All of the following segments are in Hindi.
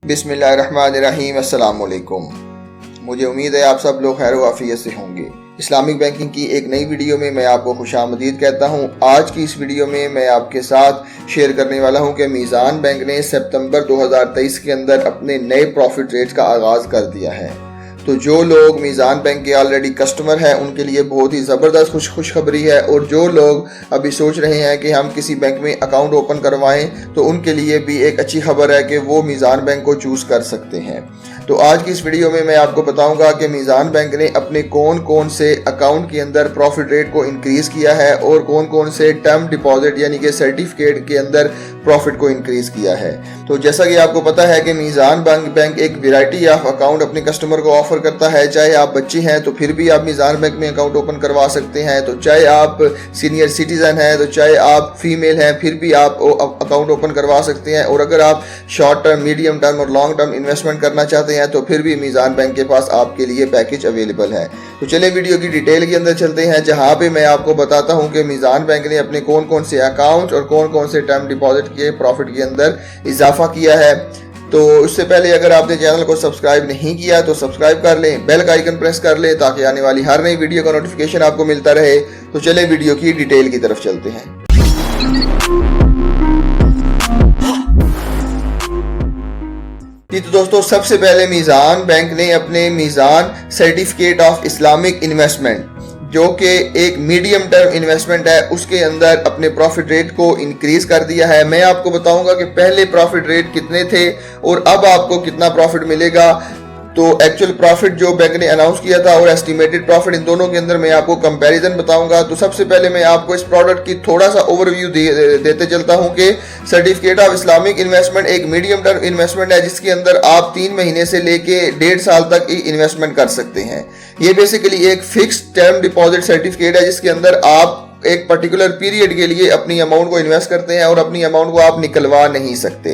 बिस्मिल्लाहिर्रहमानिर्रहीम। अस्सलाम वालेकुम। मुझे उम्मीद है आप सब लोग खैर आफियत से होंगे। इस्लामिक बैंकिंग की एक नई वीडियो में मैं आपको खुशामदीद कहता हूं। आज की इस वीडियो में मैं आपके साथ शेयर करने वाला हूं कि मीज़ान बैंक ने सितंबर 2023 के अंदर अपने नए प्रॉफिट रेट का आगाज़ कर दिया है। तो जो लोग मीज़ान बैंक के ऑलरेडी कस्टमर हैं उनके लिए बहुत ही ज़बरदस्त खुशखबरी है, और जो लोग अभी सोच रहे हैं कि हम किसी बैंक में अकाउंट ओपन करवाएं तो उनके लिए भी एक अच्छी खबर है कि वो मीज़ान बैंक को चूज़ कर सकते हैं। तो आज की इस वीडियो में मैं आपको बताऊंगा कि मीज़ान बैंक ने अपने कौन कौन से अकाउंट के अंदर प्रॉफिट रेट को इंक्रीज़ किया है और कौन कौन से टर्म डिपॉजिट यानी कि सर्टिफिकेट के अंदर प्रॉफिट को इंक्रीज़ किया है। तो जैसा कि आपको पता है कि मीज़ान बैंक एक वैरायटी ऑफ अकाउंट अपने कस्टमर को ऑफर करता है। चाहे आप बच्चे हैं तो फिर भी आप मीज़ान बैंक में अकाउंट ओपन करवा सकते हैं, तो चाहे आप सीनियर सिटीज़न हैं, तो चाहे आप फीमेल हैं, फिर भी आप अकाउंट ओपन करवा सकते हैं। और अगर आप शॉर्ट टर्म, मीडियम टर्म और लॉन्ग टर्म इन्वेस्टमेंट करना चाहते हैं तो फिर भी मीज़ान बैंक के पास आपके लिए पैकेज अवेलेबल है। तो चलिए वीडियो की डिटेल के अंदर चलते हैं, जहां पे मैं आपको बताता हूं कि मीज़ान बैंक ने अपने कौन कौन से अकाउंट और कौन कौन से टर्म डिपॉजिट के प्रॉफिट के अंदर इजाफा किया है। तो उससे पहले अगर आपने चैनल को सब्सक्राइब नहीं किया तो सब्सक्राइब कर लें, बेल का आइकन प्रेस कर लें ताकि आने वाली हर नई वीडियो का नोटिफिकेशन आपको मिलता रहे। तो चलिए वीडियो की डिटेल की तरफ चलते हैं। तो दोस्तों, सबसे पहले मीज़ान बैंक ने अपने मीज़ान सर्टिफिकेट ऑफ इस्लामिक इन्वेस्टमेंट, जो कि एक मीडियम टर्म इन्वेस्टमेंट है, उसके अंदर अपने प्रॉफिट रेट को इंक्रीज कर दिया है। मैं आपको बताऊंगा कि पहले प्रॉफिट रेट कितने थे और अब आपको कितना प्रॉफिट मिलेगा। तो एक्चुअल प्रॉफिट जो बैंक ने अनाउंस किया था और एस्टिमेटेड प्रॉफिट, इन दोनों के अंदर मैं आपको कंपैरिजन बताऊंगा। तो सबसे पहले मैं आपको इस प्रोडक्ट की थोड़ा सा ओवरव्यू देते चलता हूं कि सर्टिफिकेट ऑफ इस्लामिक इन्वेस्टमेंट एक मीडियम टर्म इन्वेस्टमेंट है, जिसके अंदर आप 3 महीने से लेके 1.5 साल तक ही इन्वेस्टमेंट कर सकते हैं। ये बेसिकली एक फिक्स टर्म डिपॉजिट सर्टिफिकेट है, जिसके अंदर आप एक पर्टिकुलर पीरियड के लिए अपनी अमाउंट को इन्वेस्ट करते हैं और अपनी अमाउंट को आप निकलवा नहीं सकते।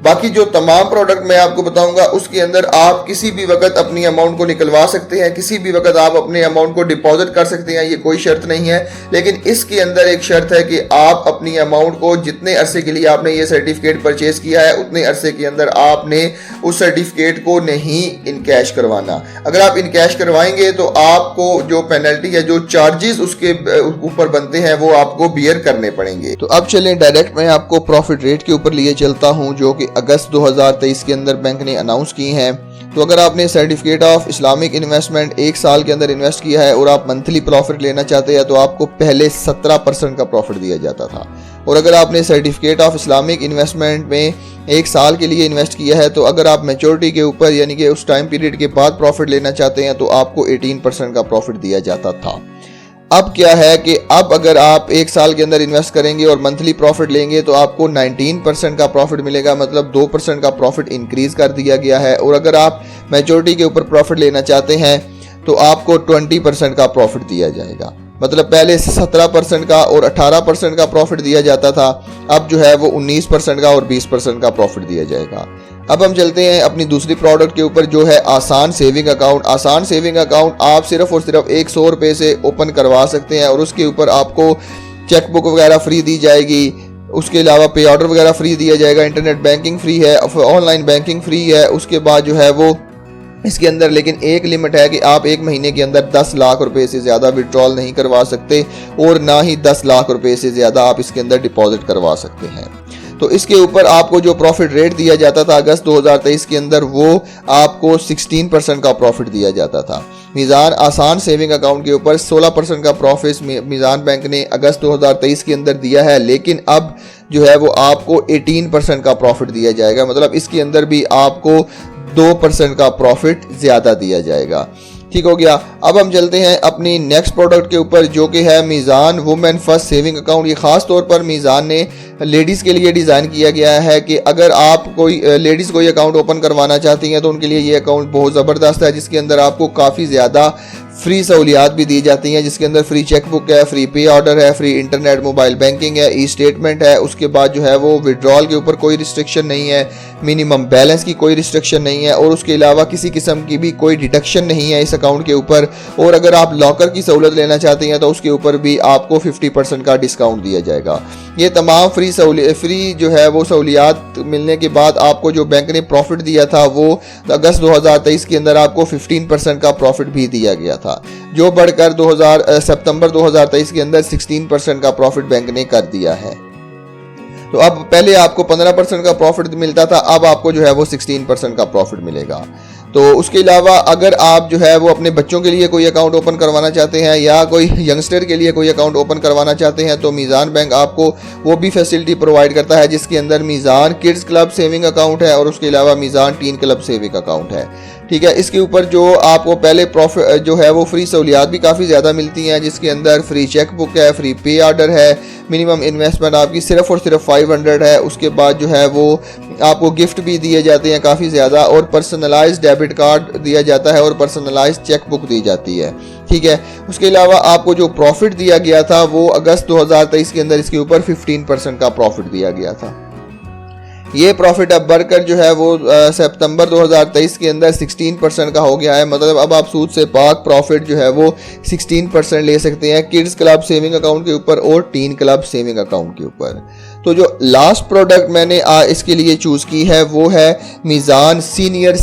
बाकी जो तमाम प्रोडक्ट मैं आपको बताऊंगा उसके अंदर आप किसी भी वक्त अपनी अमाउंट को निकलवा सकते हैं, किसी भी वक्त आप अपने अमाउंट को डिपॉजिट कर सकते हैं, ये कोई शर्त नहीं है। लेकिन इसके अंदर एक शर्त है कि आप अपनी अमाउंट को जितने अरसे के लिए आपने ये सर्टिफिकेट परचेज किया है उतने अरसे के अंदर आपने उस सर्टिफिकेट को नहीं इन कैश करवाना। अगर आप इन कैश करवाएंगे तो आपको जो पेनल्टी है, जो चार्जेस उसके ऊपर बनते हैं, वो आपको बियर करने पड़ेंगे। तो अब चलें डायरेक्ट मैं आपको प्रॉफिट रेट के ऊपर लिए चलता हूं, जो कि अगस्त 2023 के अंदर बैंक ने अनाउंस की हैं। तो अगर आपने सर्टिफिकेट ऑफ इस्लामिक इन्वेस्टमेंट 1 साल के अंदर इन्वेस्ट किया है और आप मंथली प्रॉफिट लेना चाहते हैं तो आपको पहले 17% का प्रॉफिट दिया जाता था। और अगर आपने सर्टिफिकेट ऑफ इस्लामिक इन्वेस्टमेंट में 1 साल के लिए इन्वेस्ट किया है तो अगर आप मैच्योरिटी के ऊपर यानी कि उस टाइम पीरियड के बाद प्रॉफिट लेना चाहते हैं तो आपको 18% का प्रॉफिट दिया जाता था। अब क्या है कि अब अगर आप 1 साल के अंदर इन्वेस्ट करेंगे और मंथली प्रॉफिट लेंगे तो आपको 19% का प्रॉफिट मिलेगा, मतलब 2% का प्रॉफिट इंक्रीज कर दिया गया है। और अगर आप मैच्योरिटी के ऊपर प्रॉफिट लेना चाहते हैं तो आपको 20% का प्रॉफिट दिया जाएगा। मतलब पहले 17% का और 18% का प्रॉफिट दिया जाता था, अब जो है वो 19% का और 20% का प्रॉफिट दिया जाएगा। अब हम चलते हैं अपनी दूसरी प्रोडक्ट के ऊपर, जो है आसान सेविंग अकाउंट। आसान सेविंग अकाउंट आप सिर्फ और सिर्फ 100 रुपये से ओपन करवा सकते हैं और उसके ऊपर आपको चेकबुक वगैरह फ्री दी जाएगी, उसके अलावा पे ऑर्डर वगैरह फ्री दिया जाएगा, इंटरनेट बैंकिंग फ्री है, ऑनलाइन बैंकिंग फ्री है। उसके बाद जो है वो इसके अंदर लेकिन एक लिमिट है कि आप 1 महीने के अंदर 10 लाख रुपए से ज़्यादा विड्रॉल नहीं करवा सकते और ना ही 10 लाख रुपए से ज़्यादा आप इसके अंदर डिपॉजिट करवा सकते हैं। तो इसके ऊपर आपको जो प्रॉफिट रेट दिया जाता था अगस्त 2023 के अंदर, वो आपको 16% का प्रॉफिट दिया जाता था। मीज़ान आसान सेविंग अकाउंट के ऊपर 16% का प्रॉफिट मीज़ान बैंक ने अगस्त 2023 के अंदर दिया है, लेकिन अब जो है वो आपको 18% का प्रॉफिट दिया जाएगा। मतलब इसके अंदर भी आपको 2% का प्रॉफिट ज़्यादा दिया जाएगा। ठीक हो गया। अब हम चलते हैं अपनी नेक्स्ट प्रोडक्ट के ऊपर, जो कि है मीज़ान वुमेन फर्स्ट सेविंग अकाउंट। ये खास तौर पर मीज़ान ने लेडीज़ के लिए डिज़ाइन किया गया है कि अगर आप कोई लेडीज़ कोई अकाउंट ओपन करवाना चाहती हैं तो उनके लिए ये अकाउंट बहुत ज़बरदस्त है, जिसके अंदर आपको काफ़ी ज़्यादा फ्री सहूलियात भी दी जाती हैं, जिसके अंदर फ्री चेकबुक है, फ्री पे ऑर्डर है, फ्री इंटरनेट मोबाइल बैंकिंग है, ई स्टेटमेंट है। उसके बाद जो है वो विड्रॉल के ऊपर कोई रिस्ट्रिक्शन नहीं है, मिनिमम बैलेंस की कोई रिस्ट्रिक्शन नहीं है, और उसके अलावा किसी किस्म की भी कोई डिडक्शन नहीं है इस अकाउंट के ऊपर। और अगर आप लॉकर की सहूलत लेना चाहते हैं तो उसके ऊपर भी आपको 50% का डिस्काउंट दिया जाएगा। ये तमाम फ्री जो है वो सहूलियात मिलने के बाद आपको जो बैंक ने प्रॉफिट दिया था वो अगस्त 2023 के अंदर आपको 15% का प्रॉफिट भी दिया गया था, जो बढ़कर सितंबर 2023 के अंदर 16% का प्रॉफिट बैंक ने कर दिया है। तो अब पहले आपको 15% का प्रॉफिट मिलता था, अब आपको जो है वो 16% का प्रॉफिट मिलेगा। तो उसके अलावा अगर आप जो है वो अपने बच्चों के लिए कोई अकाउंट ओपन करवाना चाहते हैं या कोई यंगस्टर के लिए कोई अकाउंट ओपन करवाना चाहते हैं तो मीज़ान बैंक आपको वो भी फैसिलिटी प्रोवाइड करता है, जिसके अंदर मीज़ान किड्स क्लब सेविंग अकाउंट है और उसके अलावा मीज़ान टीन क्लब सेविंग अकाउंट है। ठीक है, इसके ऊपर जो आपको पहले प्रॉफिट जो है वो फ्री सहूलियात भी काफ़ी ज़्यादा मिलती हैं, जिसके अंदर फ्री चेकबुक है, फ्री पे ऑर्डर है, मिनिमम इन्वेस्टमेंट आपकी सिर्फ और सिर्फ 500 है। उसके बाद जो है वो आपको गिफ्ट भी दिए जाते हैं काफ़ी ज़्यादा, और पर्सनलाइज्ड डेबिट कार्ड दिया जाता है और पर्सनलाइज्ड चेकबुक दी जाती है। ठीक है, उसके अलावा आपको जो प्रॉफिट दिया गया था वो अगस्त 2023 के अंदर इसके ऊपर 15% का प्रॉफिट दिया गया था। ये प्रॉफिट अब बढ़कर जो है वो सितंबर 2023 के अंदर 16% का हो गया है। मतलब अब आप सूद से पाक प्रॉफिट जो है वो 16% ले सकते हैं किड्स क्लब सेविंग अकाउंट के ऊपर और टीन क्लब सेविंग अकाउंट के ऊपर। तो जो लास्ट प्रोडक्ट मैंने इसके लिए चूज़ की है वो है मीज़ान सीनियर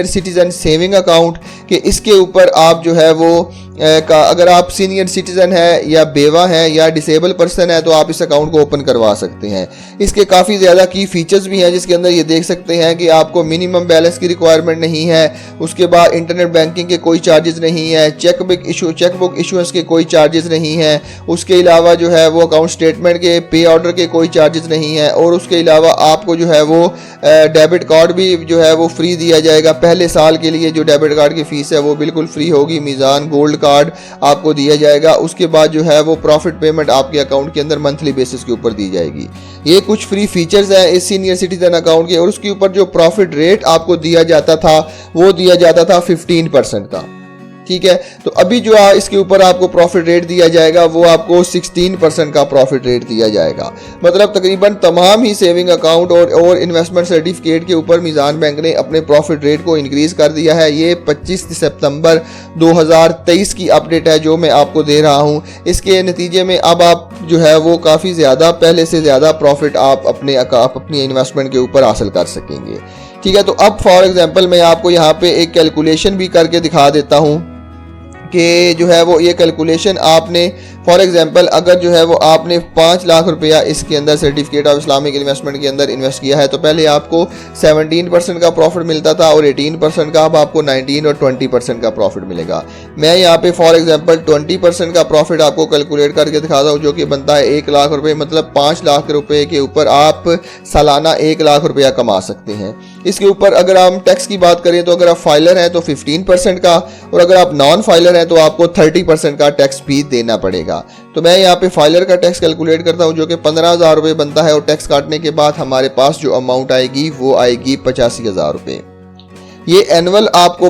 सिटीज़न सेविंग अकाउंट, कि इसके ऊपर आप जो है वो अगर आप सीनियर सिटीज़न है या बेवा है या डिसेबल पर्सन है तो आप इस अकाउंट को ओपन करवा सकते हैं। इसके काफ़ी ज़्यादा की फीचर्स भी हैं, जिसके अंदर ये देख सकते हैं कि आपको मिनिमम बैलेंस की रिक्वायरमेंट नहीं है, उसके बाद इंटरनेट बैंकिंग के कोई चार्जेस नहीं है, चेकबुक इशूएंस के कोई चार्जेस नहीं है, उसके अलावा जो है वो अकाउंट स्टेटमेंट के पे ऑर्डर के कोई चार्जेस नहीं है, और उसके अलावा आपको जो है वो डेबिट कार्ड भी जो है वो फ्री दिया जाएगा। पहले साल के लिए जो डेबिट कार्ड की फ़ीस है वो बिल्कुल फ्री होगी, मीज़ान गोल्ड कार्ड आपको दिया जाएगा। उसके बाद जो है वो प्रॉफिट पेमेंट आपके अकाउंट के अंदर मंथली बेसिस के ऊपर दी जाएगी। ये कुछ फ्री फीचर्स हैं इस सीनियर सिटीजन अकाउंट के, और उसके ऊपर जो प्रॉफिट रेट आपको दिया जाता था वो दिया जाता था 15% का। ठीक है, तो अभी जो इसके ऊपर आपको प्रॉफिट रेट दिया जाएगा वो आपको 16% का प्रॉफिट रेट दिया जाएगा। मतलब तकरीबन तमाम ही सेविंग अकाउंट और इन्वेस्टमेंट सर्टिफिकेट के ऊपर मीज़ान बैंक ने अपने प्रॉफिट रेट को इंक्रीज़ कर दिया है। ये 25 सितंबर 2023 की अपडेट है जो मैं आपको दे रहा हूँ। इसके नतीजे में अब आप जो है वो काफ़ी ज़्यादा पहले से ज़्यादा प्रॉफिट आप अपनी इन्वेस्टमेंट के ऊपर हासिल कर सकेंगे। ठीक है, तो अब फॉर एग्जांपल मैं आपको यहाँ पे एक कैलकुलेशन भी करके दिखा देता हूँ कि जो है वो ये कैलकुलेशन आपने फॉर एग्जांपल अगर जो है वो आपने 5 लाख रुपया इसके अंदर सर्टिफिकेट ऑफ इस्लामिक इन्वेस्टमेंट के अंदर इन्वेस्ट किया है तो पहले आपको 17% का प्रॉफिट मिलता था और 18% का, अब आपको 19 और 20% का प्रॉफिट मिलेगा। मैं यहाँ पे फॉर एग्जांपल 20% का प्रॉफिट आपको कैलकुलेट करके दिखाता हूँ जो कि बनता है 1 लाख रुपये। मतलब 5 लाख रुपये के ऊपर आप सालाना 1 लाख रुपया कमा सकते हैं। इसके ऊपर अगर हम टैक्स की बात करें तो अगर आप फाइलर हैं तो 15% का, और अगर आप नॉन फाइलर हैं तो आपको 30% का टैक्स भी देना पड़ेगा। तो मैं यहाँ पे फाइलर का टैक्स कैलकुलेट करता हूँ जो कि 15,000 रुपये बनता है, और टैक्स काटने के बाद हमारे पास जो अमाउंट आएगी वो आएगी 85,000 रुपये। ये एनुअल आपको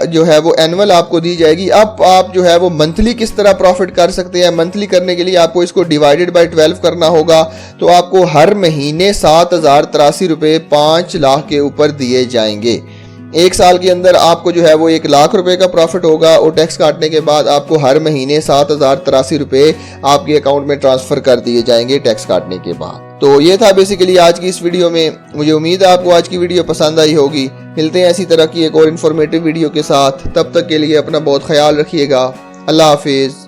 जो है वो एनुअल आपको दी जाएगी। अब आप जो है वो मंथली किस तरह प्रॉफिट कर सकते हैं, मंथली करने के लिए आपको इसको डिवाइडेड बाय 12 करना होगा। तो आपको हर महीने 7,083 रुपये 5 लाख के ऊपर दिए जाएंगे। एक साल के अंदर आपको जो है वो 1 लाख रुपए का प्रॉफिट होगा, और टैक्स काटने के बाद आपको हर महीने 7,083 रुपये आपके अकाउंट में ट्रांसफ़र कर दिए जाएंगे टैक्स काटने के बाद। तो ये था बेसिकली आज की इस वीडियो में। मुझे उम्मीद है आपको आज की वीडियो पसंद आई होगी। मिलते हैं ऐसी तरह की एक और इन्फॉर्मेटिव वीडियो के साथ, तब तक के लिए अपना बहुत ख्याल रखिएगा। अल्लाह हाफिज़।